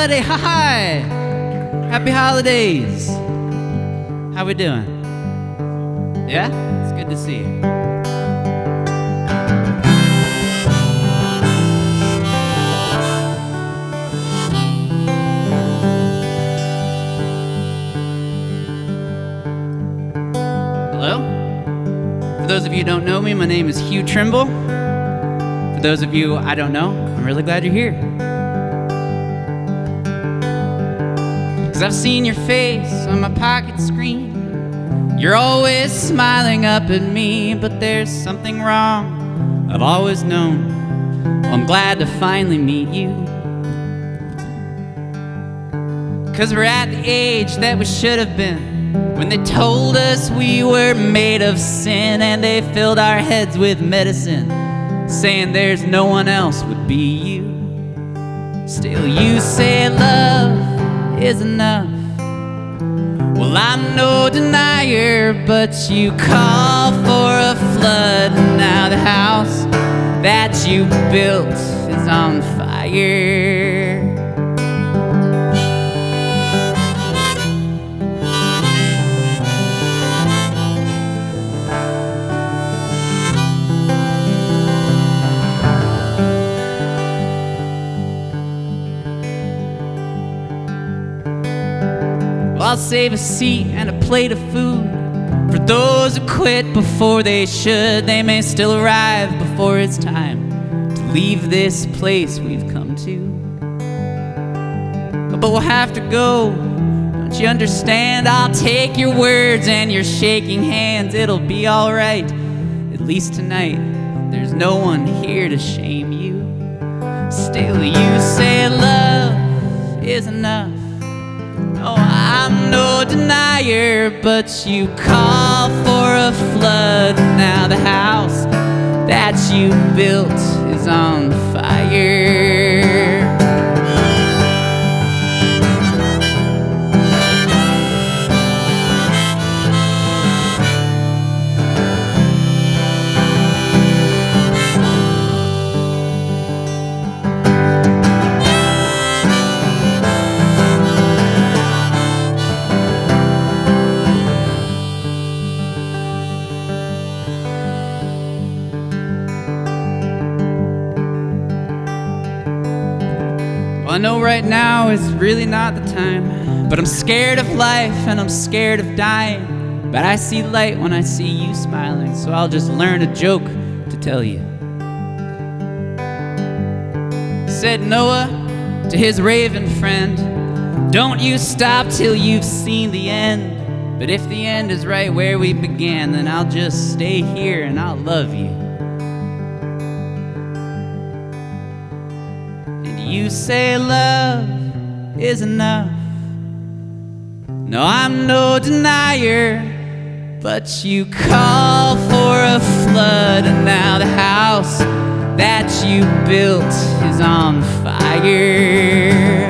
holiday. Hi! Happy holidays. How we doing? Yeah? It's good to see you. Hello? For those of you who don't know me, my name is Hugh Trimble. For those of you I don't know, I'm really glad you're here. Cause I've seen your face on my pocket screen. You're always smiling up at me, but there's something wrong, I've always known. Well, I'm glad to finally meet you. Cause we're at the age that we should have been, when they told us we were made of sin, and they filled our heads with medicine, saying there's no one else would be you. Still you say love is enough. Well, I'm no denier, but you call for a flood. Now the house that you built is on fire. I'll save a seat and a plate of food for those who quit before they should. They may still arrive before it's time to leave this place we've come to. But we'll have to go, don't you understand? I'll take your words and your shaking hands. It'll be alright, at least tonight. There's no one here to shame you. Still you say love is enough. Oh, I'm no denier, but you call for a flood. Now the house that you built is on fire. I know right now is really not the time, but I'm scared of life and I'm scared of dying. But I see light when I see you smiling, so I'll just learn a joke to tell you. Said Noah to his raven friend, don't you stop till you've seen the end. But if the end is right where we began, then I'll just stay here and I'll love you. You say love is enough. No, I'm no denier, but you call for a flood. And now the house that you built is on fire.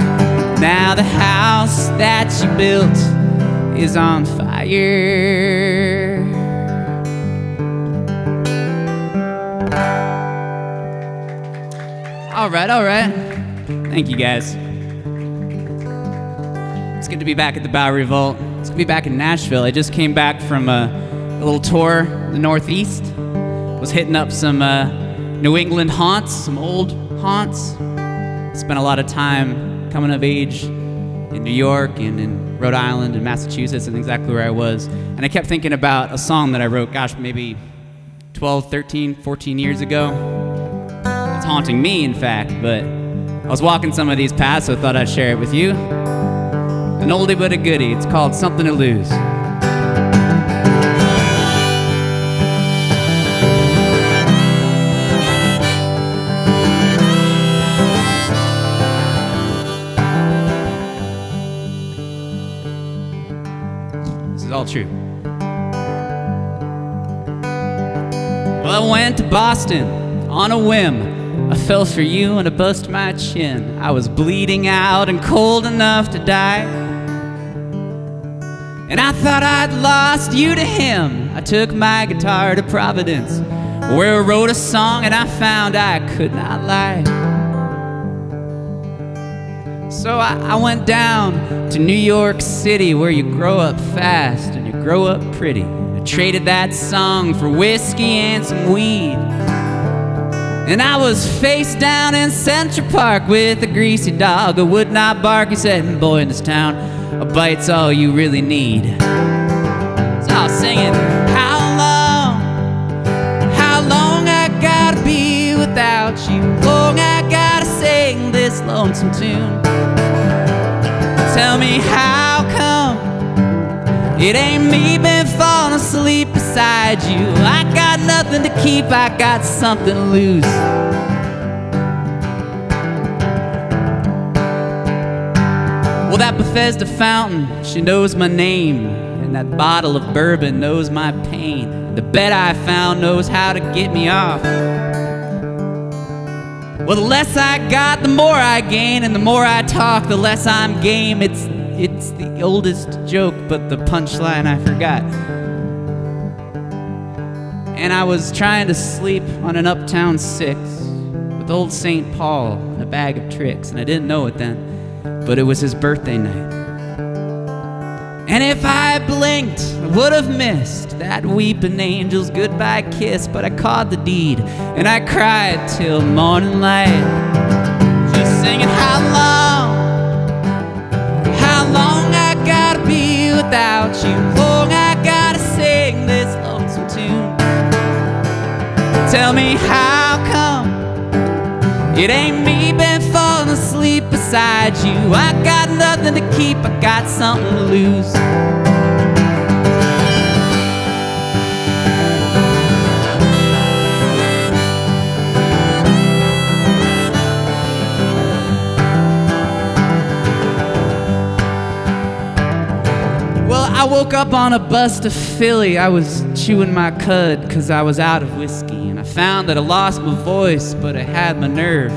Now the house that you built is on fire. All right. Thank you, guys. It's good to be back at the Bowery Vault. It's good to be back in Nashville. I just came back from a little tour in the Northeast. Was hitting up some New England haunts, some old haunts. Spent a lot of time coming of age in New York and in Rhode Island and Massachusetts, and exactly where I was. And I kept thinking about a song that I wrote, maybe 12, 13, 14 years ago. It's haunting me, in fact, but I was walking some of these paths, so I thought I'd share it with you. An oldie but a goodie. It's called Something to Lose. This is all true. Well, I went to Boston on a whim. I fell for you and I bust my chin. I was bleeding out and cold enough to die. And I thought I'd lost you to him. I took my guitar to Providence, where I wrote a song and I found I could not lie. So I went down to New York City, where you grow up fast and you grow up pretty. I traded that song for whiskey and some weed. And I was face down in Central Park with a greasy dog who would not bark. He said, boy, in this town, a bite's all you really need. So I was singing, how long I gotta be without you? Long I gotta sing this lonesome tune. Tell me how come it ain't me been falling asleep beside you? I got nothing to keep, I got something to lose. Well, that Bethesda fountain, she knows my name, and that bottle of bourbon knows my pain. The bed I found knows how to get me off. Well, the less I got, the more I gain, and the more I talk, the less I'm game. It's the oldest joke, but the punchline I forgot. And I was trying to sleep on an Uptown 6 with old St. Paul and a bag of tricks, and I didn't know it then, but it was his birthday night. And if I blinked, I would have missed that weeping angel's goodbye kiss, but I caught the deed, and I cried till morning light, just singing how long I gotta be without you? Long I gotta sing this lonesome tune. Tell me how come it ain't me been falling asleep beside you? I got nothing to keep, I got something to lose. I woke up on a bus to Philly. I was chewing my cud 'cause I was out of whiskey, and I found that I lost my voice, but I had my nerve.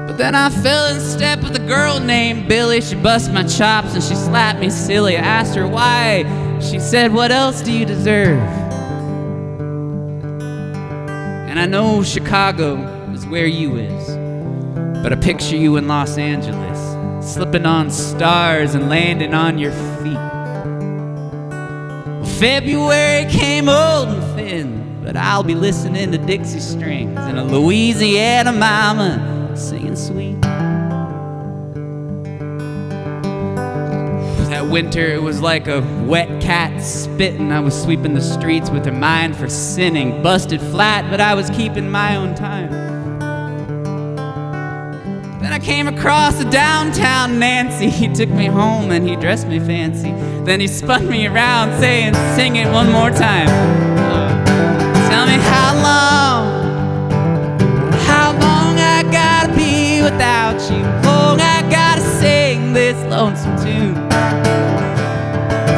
But then I fell in step with a girl named Billy. She bust my chops and she slapped me silly. I asked her why. She said, what else do you deserve? And I know Chicago is where you is, but I picture you in Los Angeles, slipping on stars and landing on your feet. Well, February came old and thin, but I'll be listening to Dixie Strings and a Louisiana mama singing sweet. That winter, it was like a wet cat spitting. I was sweeping the streets with her mind for sinning, busted flat, but I was keeping my own time. Then I came across a downtown Nancy. He took me home and he dressed me fancy. Then he spun me around saying, sing it one more time. Tell me how long I gotta be without you? Long I gotta sing this lonesome tune.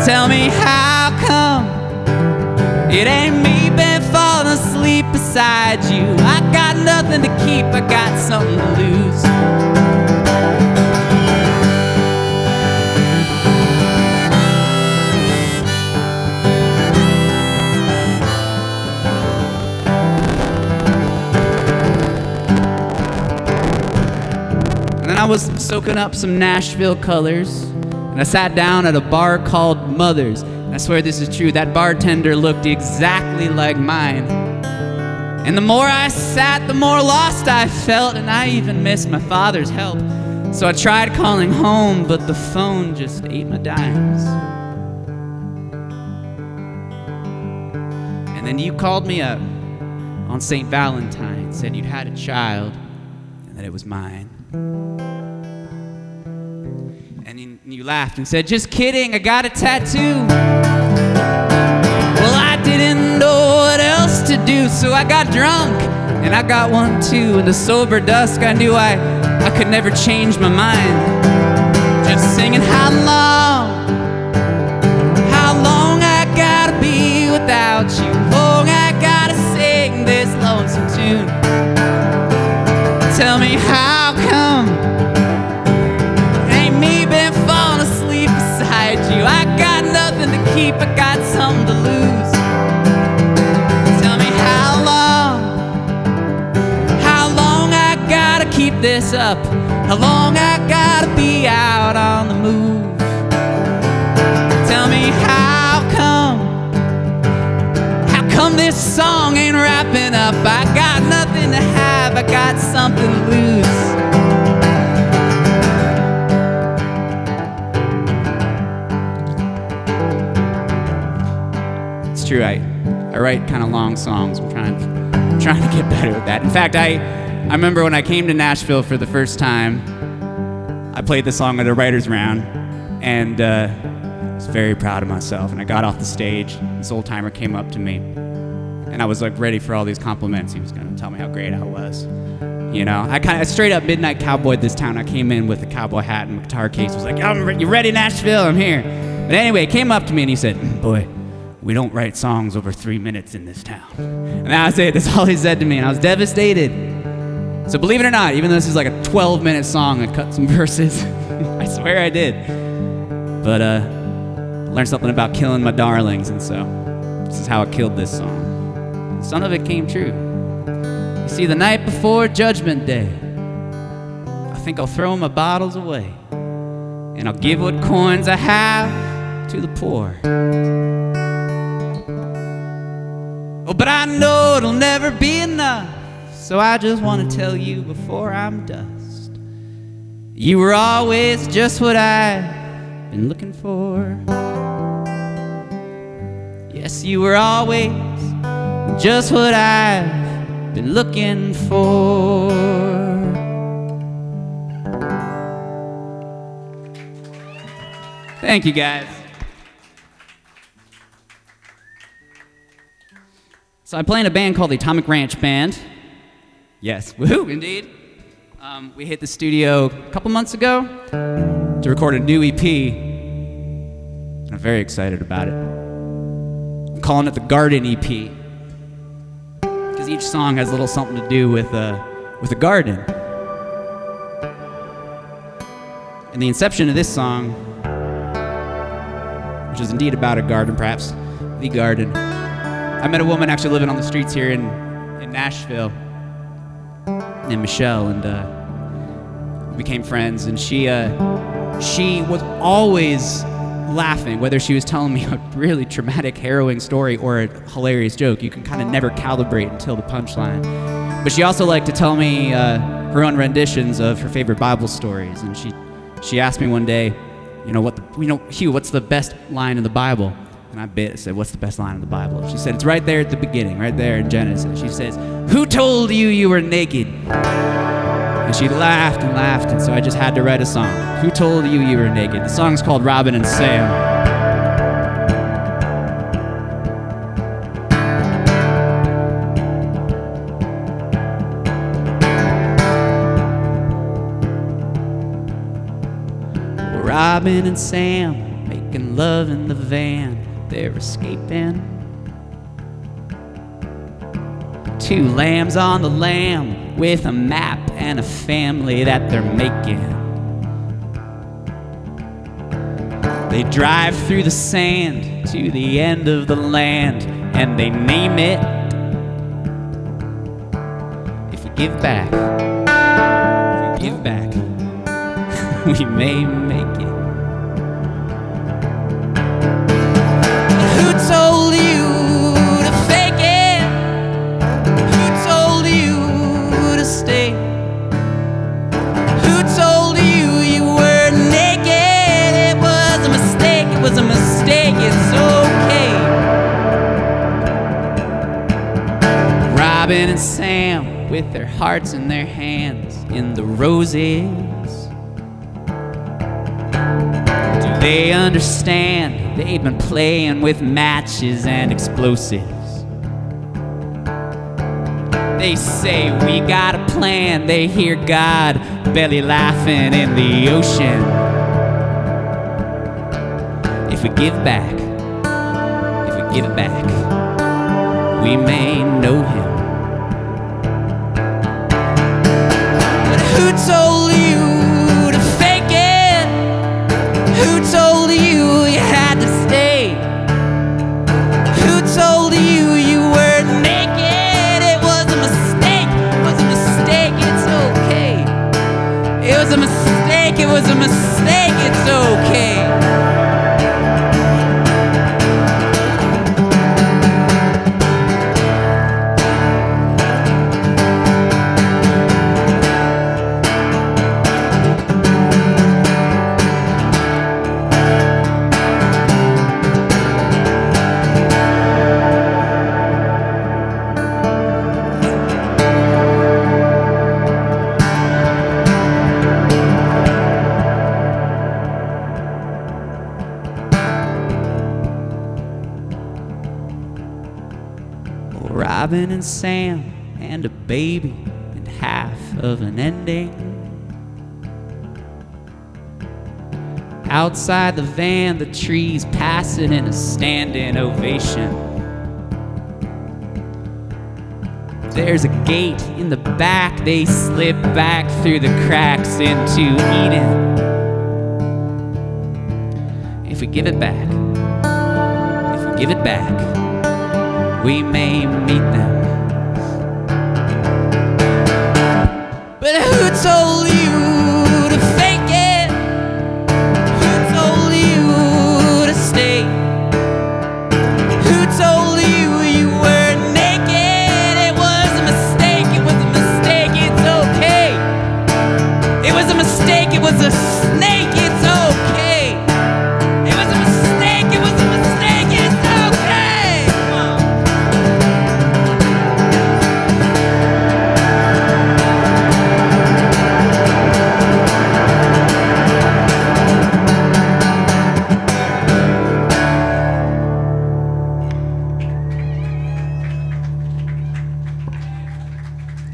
Tell me how come it ain't me been falling asleep beside you? I got nothing to keep, I got something to lose. And then I was soaking up some Nashville colors, and I sat down at a bar called Mother's. I swear this is true, that bartender looked exactly like mine. And the more I sat, the more lost I felt, and I even missed my father's help. So I tried calling home, but the phone just ate my dimes. And then you called me up on St. Valentine, said you'd had a child, and that it was mine. And you laughed and said, just kidding, I got a tattoo. Well, I didn't know what else to do, so I got drunk, and I got one too. In the sober dusk, I knew I could never change my mind. Just singing how long I gotta be without you? Long I gotta sing this lonesome tune. Tell me how come ain't me been falling asleep beside you? I got nothing to keep, I got something to lose. Tell me how long I gotta keep this up? how long I gotta be out on the move. Tell me how come this song ain't wrapping up? I got nothing to have, I got something to lose. It's true, I write kind of long songs. I'm trying to get better at that. In fact, I remember when I came to Nashville for the first time, I played the song at a writer's round, and I was very proud of myself. And I got off the stage, this old timer came up to me, and I was like ready for all these compliments. He was gonna tell me how great I was. You know, I straight up midnight cowboyed this town. I came in with a cowboy hat and a guitar case. Was like, you ready, Nashville? I'm here. But anyway, he came up to me and he said, boy, we don't write songs over 3 minutes in this town. And that was it. That's all he said to me, and I was devastated. So believe it or not, even though this is like a 12-minute song, I cut some verses. I swear I did. But I learned something about killing my darlings, and so this is how I killed this song. Some of it came true. You see, the night before Judgment Day, I think I'll throw my bottles away, and I'll give what coins I have to the poor. Oh, but I know it'll never be enough, so I just want to tell you before I'm dust, you were always just what I've been looking for. Yes, you were always just what I've been looking for. Thank you, guys. So I play in a band called the Atomic Ranch Band. Yes, woohoo, indeed. We hit the studio a couple months ago to record a new EP. I'm very excited about it. I'm calling it the Garden EP, because each song has a little something to do with a garden. And the inception of this song, which is indeed about a garden, perhaps the garden. I met a woman actually living on the streets here in Nashville named Michelle, and we became friends, and she was always laughing, whether she was telling me a really traumatic, harrowing story or a hilarious joke. You can kind of never calibrate until the punchline. But she also liked to tell me her own renditions of her favorite Bible stories, and she asked me one day, Hugh, what's the best line in the Bible? And I said, what's the best line in the Bible? She said, it's right there at the beginning, right there in Genesis. She says, who told you you were naked? And she laughed and laughed, and so I just had to write a song. Who told you you were naked? The song's called Robin and Sam. Robin and Sam making love in the van. They're escaping. 2 lambs on the lamb with a map and a family that they're making. They drive through the sand to the end of the land, and they name it If We Give Back. If we give back, we may make it. Who told you to fake it? Who told you to stay? Who told you you were naked? It was a mistake, it was a mistake, it's okay. Robin and Sam with their hearts in their hands in the roses. They understand they've been playing with matches and explosives. They say we got a plan. They hear God belly laughing in the ocean. If we give back, if we give back, we may know him. But who told you to fake it? Who told you you had to stay? Who told you you were naked? It was a mistake, it was a mistake, it's okay. It was a was a mistake, it's okay. Robin and Sam and a baby and half of an ending. Outside the van, the trees passing in a standing ovation. There's a gate in the back, they slip back through the cracks into Eden. If we give it back, if we give it back, we may meet them. But who told you to fake it? Who told you to stay? Who told you you were naked? It was a mistake, it was a mistake, it's okay. It was a mistake, it was a snake, it's okay. It was a mistake, it was a mistake, it's okay. Come on.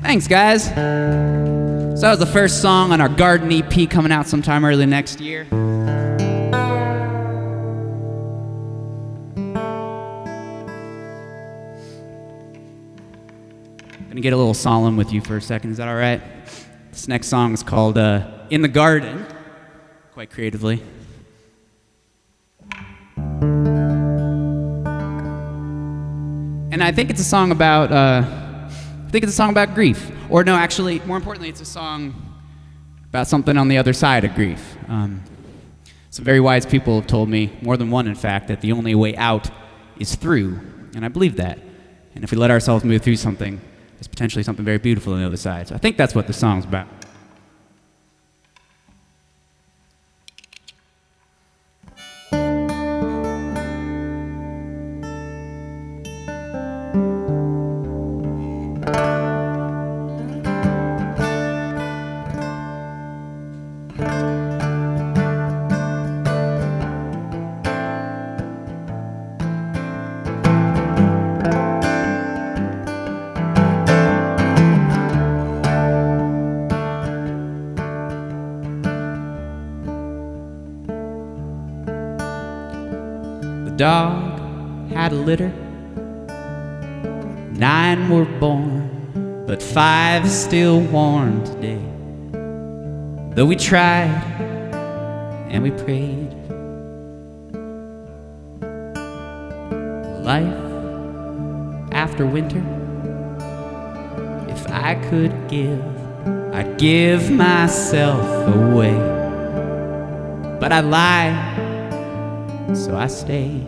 Thanks, guys. So that was the first song on our Garden EP coming out sometime early next year. Gonna get a little solemn with you for a second, is that all right? This next song is called In the Garden, quite creatively. And I think it's a song about grief. Or no, actually, more importantly, it's a song about something on the other side of grief. Some very wise people have told me, more than one in fact, that the only way out is through. And I believe that. And if we let ourselves move through something, there's potentially something very beautiful on the other side. So I think that's what the song's about. Dog had a litter, 9 were born, but 5 still warm today. Though we tried and we prayed, life after winter, if I could give, I'd give myself away. But I lied, so I stayed.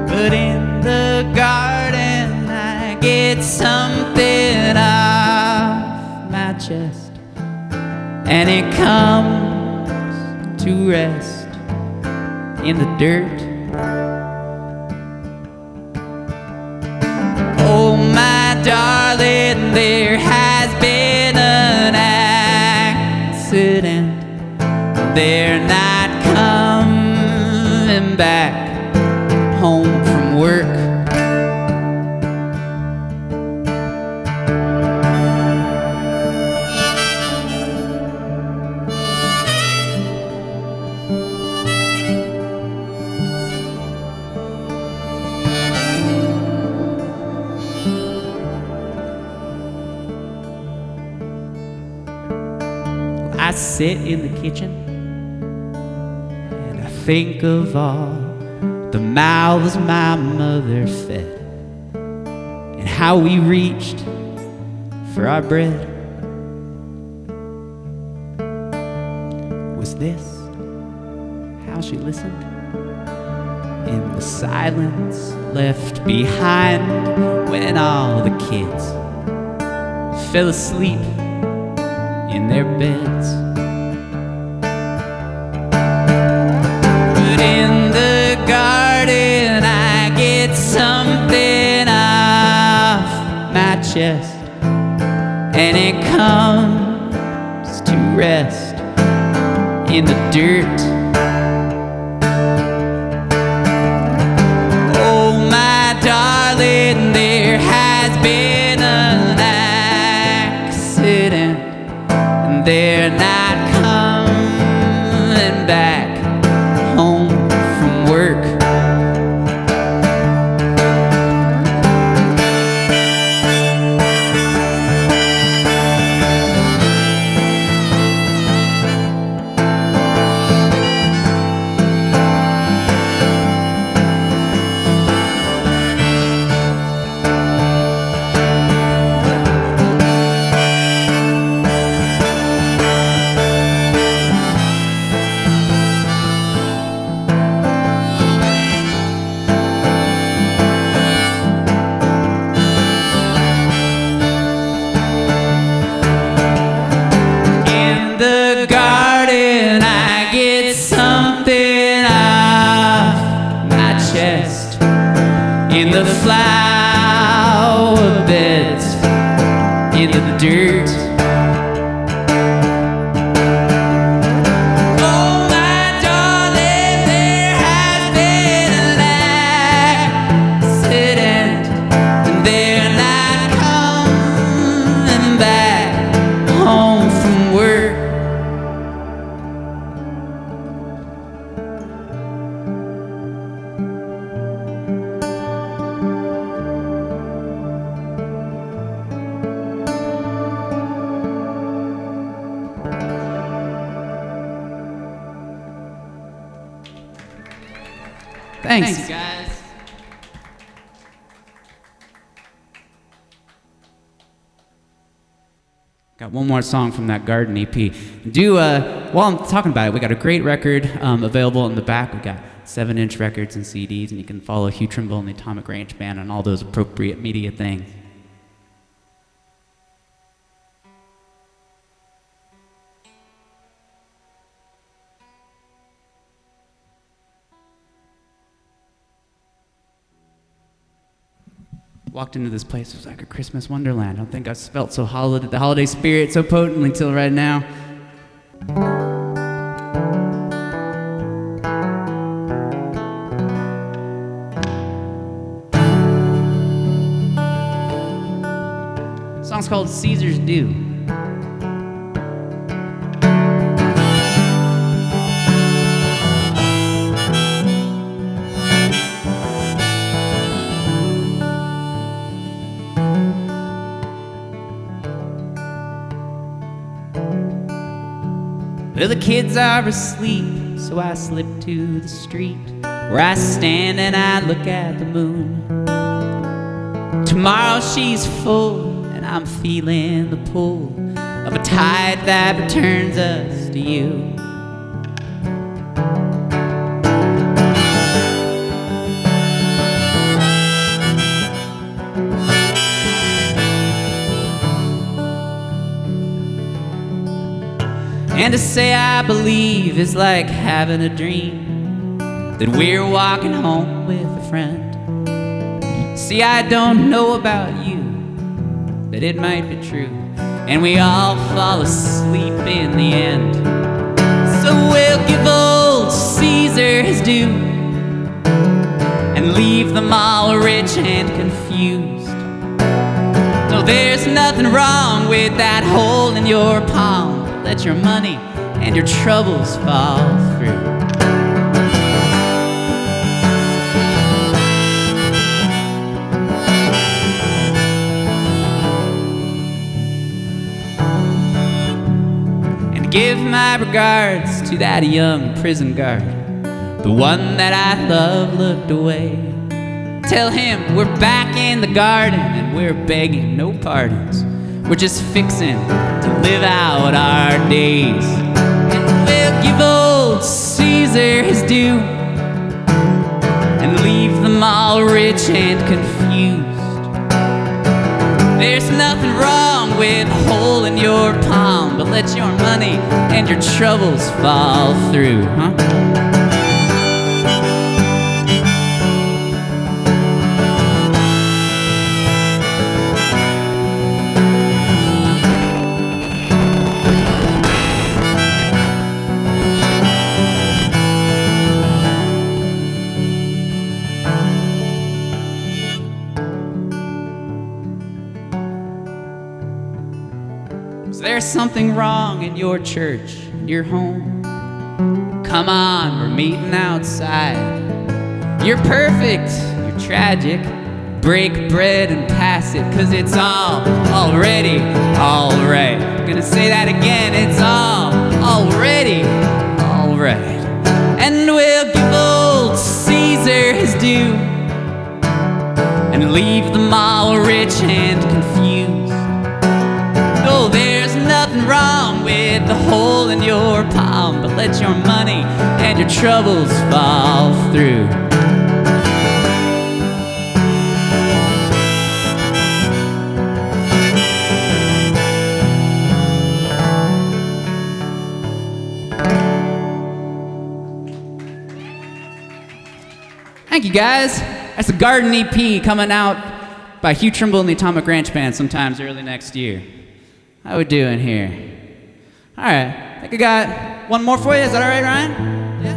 But in the garden I get something off my chest, and it comes to rest in the dirt. Oh my darling, there has been an accident. They're not coming back home from work. I sit in the kitchen and I think of all the mouths my mother fed, and how we reached for our bread. Was this how she listened? In the silence left behind when all the kids fell asleep in their beds. But in the garden I get something off my chest, and it comes to rest in the dirt. Oh, my darling, there has been an accident, and they're not coming back home from work. In the flower beds, in the dirt. Oh, my darling, there has been an accident, and they're not coming back home from work. Thanks, you guys. Got one more song from that Garden EP. While I'm talking about it, we got a great record available in the back. We got 7-inch records and CDs, and you can follow Hugh Trimble and the Atomic Range Band on all those appropriate media things. Walked into this place, it was like a Christmas wonderland. I don't think I've felt the holiday spirit so potently till right now. The song's called Caesar's Due. Well, the kids are asleep, so I slip to the street where I stand and I look at the moon. Tomorrow she's full, and I'm feeling the pull of a tide that returns us to you. And to say I believe is like having a dream that we're walking home with a friend. See, I don't know about you, but it might be true, and we all fall asleep in the end. So we'll give old Caesar his due and leave them all rich and confused. No, there's nothing wrong with that hole in your palm. Let your money and your troubles fall through. And give my regards to that young prison guard, the one that I love looked away. Tell him we're back in the garden and we're begging no pardons. We're just fixing to live out our days. And we'll give old Caesar his due and leave them all rich and confused. There's nothing wrong with a hole in your palm, but let your money and your troubles fall through, huh? There's something wrong in your church, your home. Come on, we're meeting outside. You're perfect, you're tragic. Break bread and pass it, 'cause it's all already alright. I'm gonna say that again, it's all already alright. And we'll give old Caesar his due and leave them all rich and confused. Oh, there's nothing wrong with the hole in your palm, but let your money and your troubles fall through. Thank you, guys. That's the Garden EP coming out by Hugh Trimble and the Atomic Ranch Band sometimes early next year. How we doing here? All right, I think I got one more for you. Is that all right, Ryan? Yeah.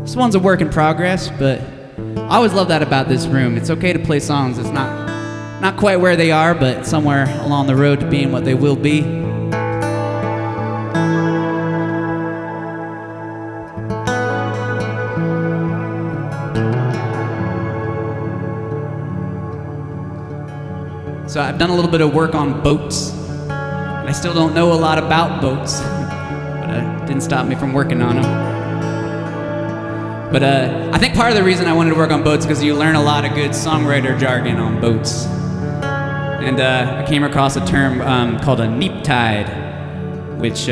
This one's a work in progress, but I always love that about this room. It's okay to play songs that's not quite where they are, but somewhere along the road to being what they will be. So I've done a little bit of work on boats, and I still don't know a lot about boats, but it didn't stop me from working on them. But I think part of the reason I wanted to work on boats is because you learn a lot of good songwriter jargon on boats. And I came across a term called a neap tide, which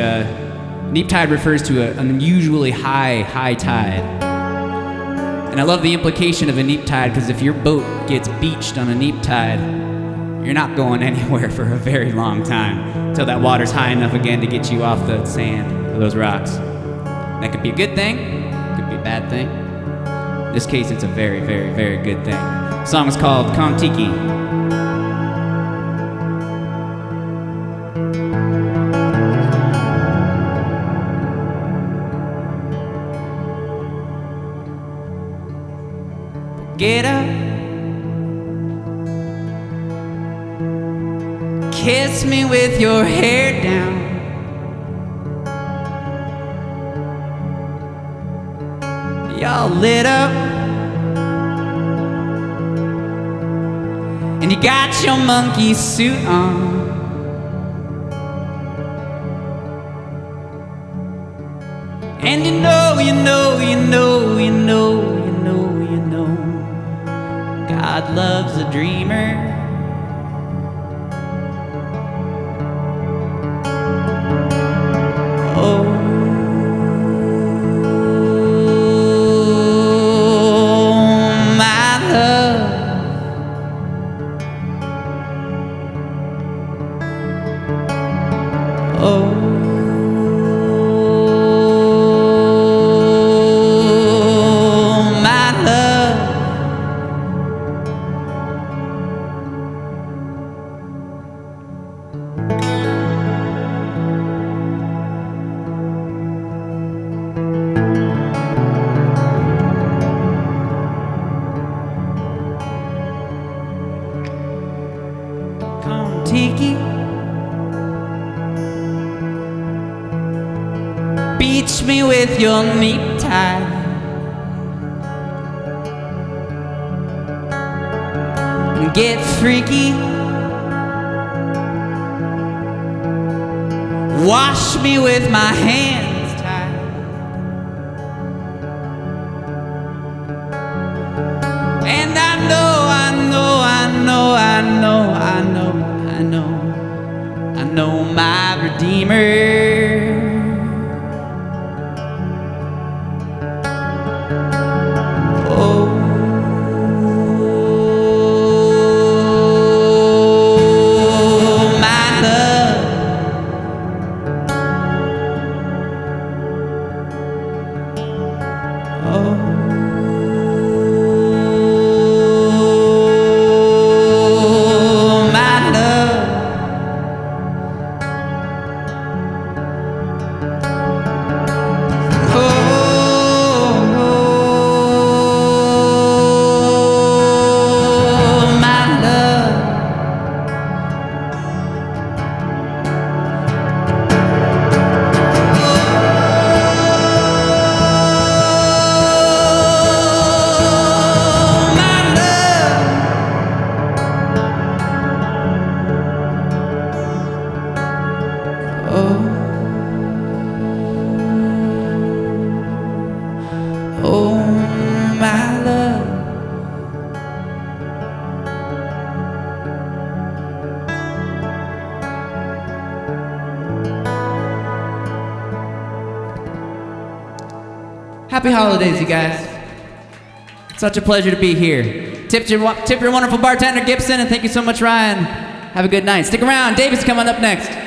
neap tide refers to an unusually high tide. And I love the implication of a neap tide, because if your boat gets beached on a neap tide, you're not going anywhere for a very long time until that water's high enough again to get you off the sand or those rocks. That could be a good thing, could be a bad thing. In this case, it's a very, very, very good thing. The song is called Kon-Tiki. Get up, kiss me with your hair down. Y'all lit up, and you got your monkey suit on. And you know, God loves a dreamer. Kon-Tiki, beach me with your neap tide. And get freaky, wash me with my hands tied. And I know Redeemer. Oh, my love. Happy holidays, you guys. Such a pleasure to be here. Tip your wonderful bartender, Gibson, and thank you so much, Ryan. Have a good night. Stick around. David's coming up next.